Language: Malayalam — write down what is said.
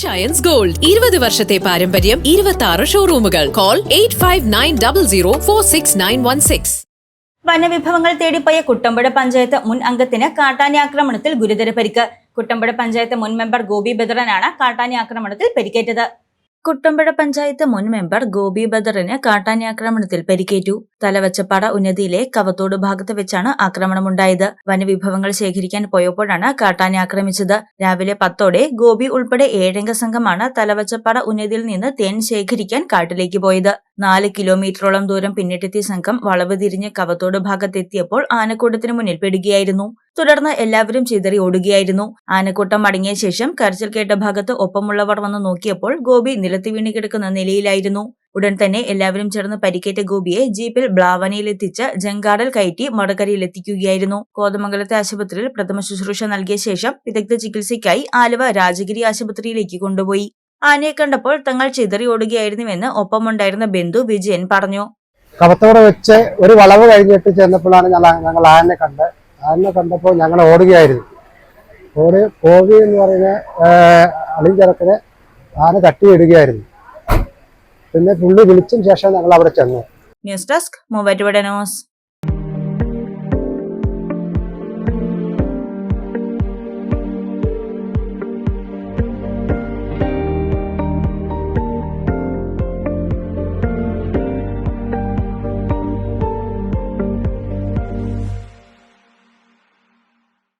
Giants Gold 20 വർഷത്തെ പാരമ്പര്യം 26 ഷോറൂമുകൾ കോൾ 8590046916 വനവിഭവങ്ങൾ തേടിപ്പോയ കുട്ടമ്പുഴ പഞ്ചായത്ത് മുൻ അംഗത്തിന് കാട്ടാന ആക്രമണത്തിൽ ഗുരുതര പരിക്ക്. കുട്ടമ്പുഴ പഞ്ചായത്ത് മുൻ മെമ്പർ ഗോപി ബദറിനാണ് കാട്ടാന ആക്രമണത്തിൽ പരിക്കേറ്റത്. കുട്ടമ്പുഴ പഞ്ചായത്ത് മുൻ മെമ്പർ ഗോപി ബദറിന് കാട്ടാന ആക്രമണത്തിൽ പരിക്കേറ്റു. തലവച്ചപ്പാട ഉന്നതിയിലെ കവത്തോട് ഭാഗത്ത് വെച്ചാണ് ആക്രമണമുണ്ടായത്. വനവിഭവങ്ങൾ ശേഖരിക്കാൻ പോയപ്പോഴാണ് കാട്ടാന ആക്രമിച്ചത്. രാവിലെ 10ഓടെ ഗോപി ഉൾപ്പെടെ 7 അംഗ സംഘമാണ് തലവച്ചപ്പാട ഉന്നതിയിൽ നിന്ന് തേൻ ശേഖരിക്കാൻ കാട്ടിലേക്ക് പോയത്. 4 കിലോമീറ്ററോളം ദൂരം പിന്നിട്ടെത്തിയ സംഘം വളവ് തിരിഞ്ഞ് കവത്തോട് ഭാഗത്തെത്തിയപ്പോൾ ആനക്കൂട്ടത്തിന് മുന്നിൽ പെടുകയായിരുന്നു. തുടർന്ന് എല്ലാവരും ചിതറി ഓടുകയായിരുന്നു. ആനക്കൂട്ടം മടങ്ങിയ ശേഷം കരച്ചിൽ കേട്ട ഭാഗത്ത് ഒപ്പമുള്ളവർ വന്ന് നോക്കിയപ്പോൾ ഗോപി നിലത്ത് വീണ് കിടക്കുന്ന നിലയിലായിരുന്നു. ഉടൻ തന്നെ എല്ലാവരും ചേർന്ന് പരിക്കേറ്റ ഗോപിയെ ജീപ്പിൽ ബ്ലാവനയിലെത്തിച്ച് ജങ്കാടൽ കയറ്റി മടക്കരയിലെത്തിക്കുകയായിരുന്നു. കോതമംഗലത്തെ ആശുപത്രിയിൽ പ്രഥമ ശുശ്രൂഷ നൽകിയ ശേഷം വിദഗ്ധ ചികിത്സയ്ക്കായി ആലുവ രാജഗിരി ആശുപത്രിയിലേക്ക് കൊണ്ടുപോയി. ആനയെ കണ്ടപ്പോൾ തങ്ങൾ ചിതറി ഓടുകയായിരുന്നുവെന്ന് ഒപ്പമുണ്ടായിരുന്ന ബന്ധു വിജയൻ പറഞ്ഞു. കവത്തോടെ വെച്ച് ഒരു വളവ് കഴിഞ്ഞിട്ട് ചെന്നപ്പോഴാണ് ഞങ്ങൾ ആനയെ കണ്ടപ്പോൾ ഞങ്ങൾ ഓടുകയായിരുന്നു. കോവി എന്ന് പറയുന്ന അളിഞ്ചരക്കിന് ആന തട്ടിയിടുകയായിരുന്നു. പിന്നെ പുള്ളി വിളിച്ചതിന് ശേഷം ഞങ്ങൾ അവിടെ ചെന്നു. News desk Muvattupuzha news.